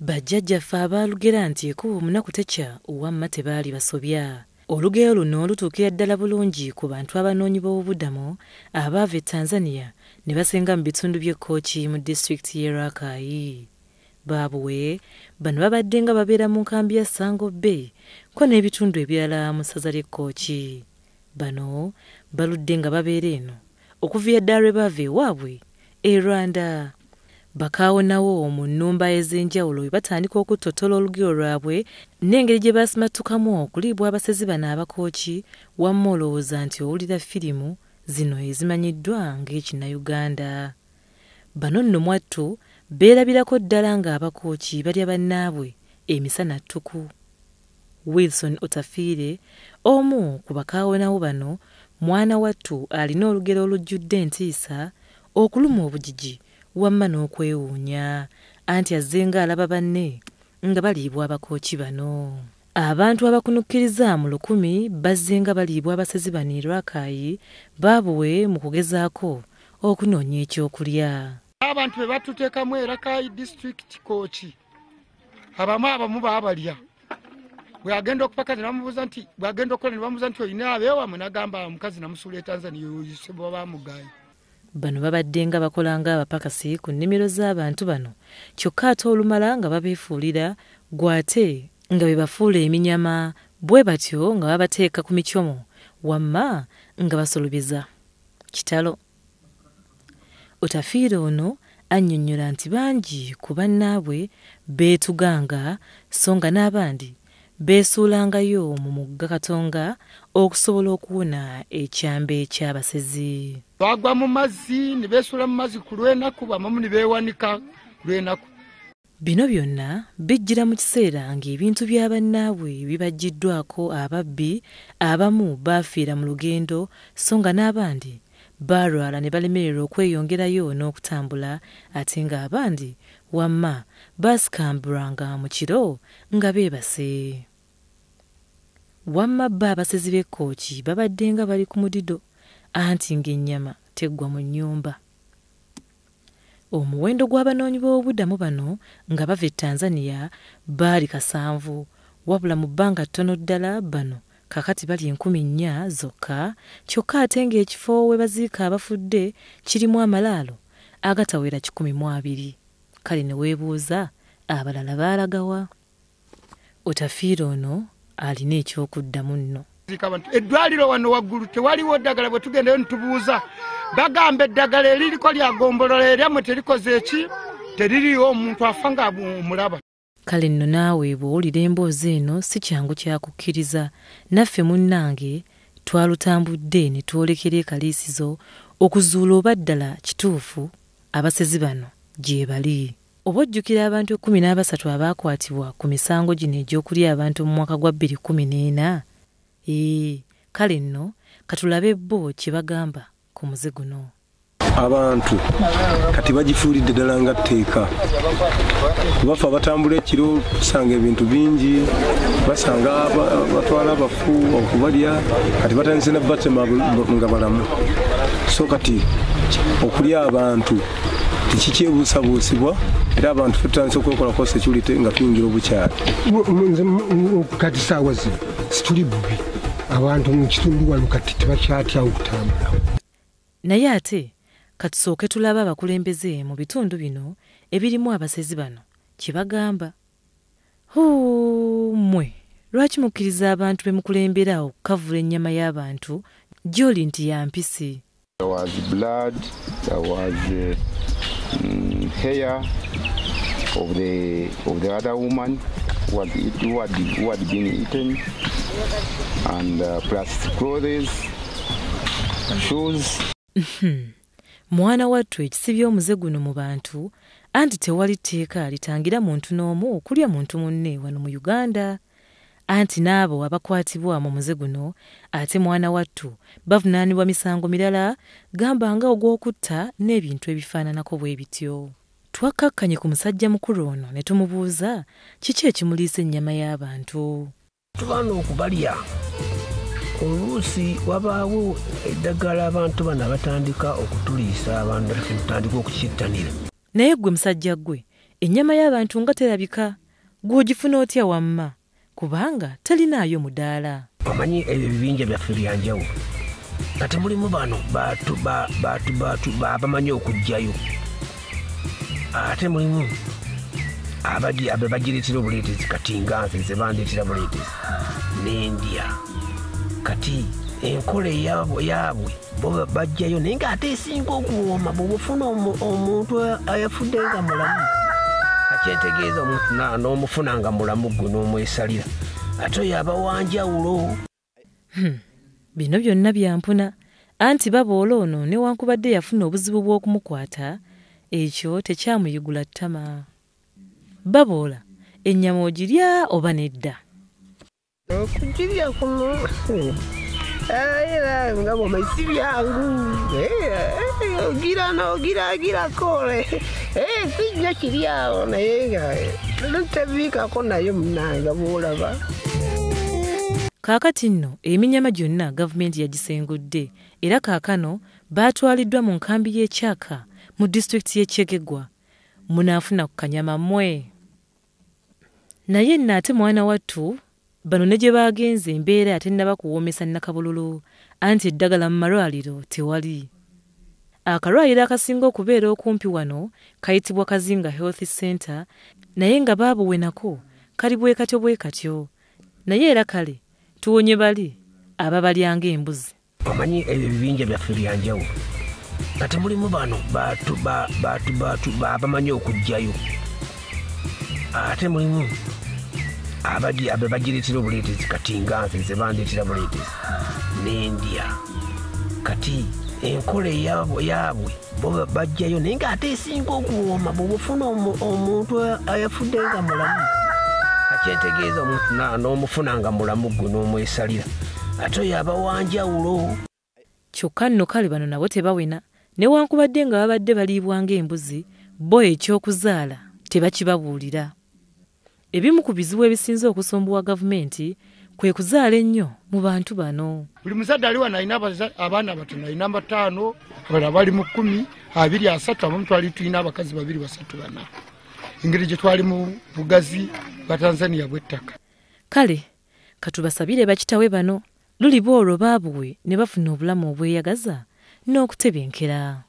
Bajjajjaffe abaalugera nti ekuba omunaku tekya owamma tebaali basobya. Olugero luno lutuukira ddala bulungi ku bantu abanoonyi b'obubudamu abaava e Tanzania ne basenga mu bitundu by'Ekkoki mu disitulikiti y'e Rakai. Baabuwe bano babadde nga babeera mu nkambi ya Sango Bay ko n'ebitundu ebirala mu ssaza ly'Ekkoki. Bano baludde nga babeera eno okuva edda lwe baava ewaabwe e Rwanda. Bakaawonawo mu nnumba ez'enjawulo batandika okutottola olugero lwabwe n'engeri gye baasimatukamu okuliibwa abasezi bano Abakooki, wamma olowooza nti owulira firimu zino ezimanyiddwa ng'Ekinnayuganda. Bano nno mwattu beerabirako ddala ng'Abakooki balya bannaabwe emisana ttuku. Wilson Otafiire, omu ku bakaawonawo bano, mwana wattu alina olugero olujjudde entiisa, okuluma obujiji wamma n'okwewuunya, anti azze ng'alaba banne nga baliibwa Abakooki bano. Abantu abakunukkiriza mu 100 bazze nga baliibwa abasezi bano e Rakai baabuwe mu kugezaako okunoonya ekyokulya. Abantu be batuteekamu e Rakai district Kooki abamu baabalya. Bw'agenda okupaka ne bamubuuza nti bw'agenda okukola ne bamubuuza nti olina abeewamwe n'agamba omukazi namusuula e Tanzania oyise bwe baamugaye. Bano babadde nga bakola ng'abapakasi ku nnimiro z'abantu bano, kyokka ate olumala nga babeefuulira gwate nga be bafuula eminyama, bwe batyo nga babateeka ku micomo, wamma nga basolubiza kitalo. Otafiire ono annyonnyola nti bangi ku bannaabwe beetuganga so nga n'abandi beesuulangayo mu mugga Katonga okusobola okuwona ekyambe eky'abasezi. Bagwa mu mazzi ne beesuula mu mazzi ku lw'enaku, abamu ne beewanika lw'enaku. Bino byonna bijjira mu kiseera ng'ebintu bya bannaabwe bibaggiddwako ababbi, abamu baafiira mu lugendo so nga n'abandi baalwala ne balemererwa okweyongerayo n'okutambula, ate ng'abandi wamma baasikambulwanga mu kiro nga beebase. Wamma bo abasezi b'Ekkooki babadde nga bali ku mudido, anti ng'ennyama teggwa mu nnyumba. Omuwendo gw'abanoonyi b'obubudamu bano nga bava e Tanzania baali 7, wabula mu bbanga ttono ddala bano kakati bali 4,000 zokka, kyokka ate ng'ekifo we baziika abafudde kirimu amalaalo agatawera 120. Kale ne weebuuza abalala baalagawa? Otafiire ono alina ekyokuddamu nno. Eddwaliro wano waggulu tewaliwo ddagala, bwe tugendayo nitubuuza bagamba eddagala eririko lyagombolola eryammwe terikoze eki, teririyo, omuntu afa nga omulaba. Kale nno naawe bw'owulira emboozi eno si kyangu kyakukkiriza. Naffe munnange twalutambudde ne twolekera ekaliisizo okuzuula oba ddala kituufu abasezi bano gye bali. Oba ojjukira abantu 13 abaakwatibwa ku misango gino egy'okulya abantu mu mwaka gwa 2014? Kale nno katulabe bo kye bagamba ku muze guno. Abantu kati bagifuulidde ddala nga tteeka. Bafa batambula ekiro tusanga ebintu bingi, basanga batwala abafu okubalya, kati batandise na batema nga balamu. So kati okulya abantu tekikyebuusabuusibwa, era abantu tutandise okwekolako security nga tuyingira obukyali. Kati saawa zino situli bubi, abantu mu kitundu wano kati tebakyatya okutambula. Naye ate katusooke tulaba abakulembeze mu bitundu bino ebirimu abasezi bano kye bagamba. Mmwe lwaki mukkiriza abantu be mukulembera okukavula ennyama y'abantu gy'oli nti ya mpisi? There was blood, there was hair of the other woman who had been eaten, and plus clothes, shoes. Mwana wattu ekisibya omuze guno mu bantu, anti tewali tteeka litangira muntu n'omu okulya muntu munne wano mu Uganda. Anti n'abo abakwatibwa mu muze guno ate mwana wattu bavunaanibwa misango mirala, gamba nga ogw'okutta n'ebintu ebifaananako bwe bityo. Twakkakkanye ku musajja mukulu ono ne tumubuuza kiki ekimuliisa ennyama y'abantu. Tubaana okubalya. Oluusi wabaawo eddagala abantu bano batandika okutuliisa abantu tutandika okukittanira. Naye gwe musajja gwe ennyama y'abantu nga terabika gw'ogifuna otya wamma kubanga talinaayo mudaala. Omanyi ebyo ebibinja byaffe byanjawulo ate mulimu bano babamanyi okujjayo ate mulimu abagireetera obuleetezi kati nga nze ze bandeetera buleetezi n'endya kati enkola yaabwe bo bajjayo naye ng'ate esinga okuwooma bw'obufuna omuntu ayafudde nga mulamu akyentegeeza omuntu n'omufuna nga mulamu gwe n'omwesalira ate oyo abawanjawulo. Bino byonna byampuna anti baboola ono newankubadde yafuna obuzibu bw'okumukwata ekyo tekyamuyigula ttama. Baboola ennyama ogirya oba nedda? Okugirya kuno era nga bw'omaisi byangu ogira kole sijja kiryawo naye nga tebiikako nayo munanga bw'olaba. Kaakati nno eminyama gyonna gavumenti yagisengudde era kaakano baatwaliddwa mu nkambi y'ekyaka mu disitulikiti y'e Kyegegwa. Munaafuna ku kanyama mmwe. Naye nno ate mwana wattu bano ne gye baagenze embeera atennaba kuwoomesa Nakabululu anti eddagala mu malwaliro tewali. Akalwaliro akasinga okubeera okumpi wano kayitibwa Kazinga Health Center naye nga baabuwe nako kali bwe katyo. Naye era kale tuwonye bali ababalyanga embuzi. Omanyi ebyo ebibinja byaffe byanjawulo ate mulimu bano babamanyi okujjayo ate mulimu abagireetera obuleetezi kati nga nze ze bandeetera buleetezi n'endya kati enkola yaabwe bo bajjayo naye ng'ate esinga okuwooma bw'obufuna omuntu ayafudde nga mulamu akyentegeeza omuntu n'omufuna nga mulamu gwe n'omwesalira ate oyo abawanjawulo. Kyokka nno kale bano nabo tebawena newankubadde nga babadde baliibwa ng'embuzi bo ekyokuzaala tebakibabuulira. Ebimu ku bizibu ebisinze okusumbuwa gavumenti kwe kuzaala ennyo mu bantu bano. Buli muzadde ali wano alina abaana batono, alina 5, abalala bali mu 10, 2, 3, abamu twali tulina abakazi 2, 3, 4. Engeri gye twali mu bugazi bwa Tanzania bw'ettaka. Kale katubasabire bakitawe bano luliba olwo baabuwe ne bafuna obulamu obweyagaza n'okutebenkera.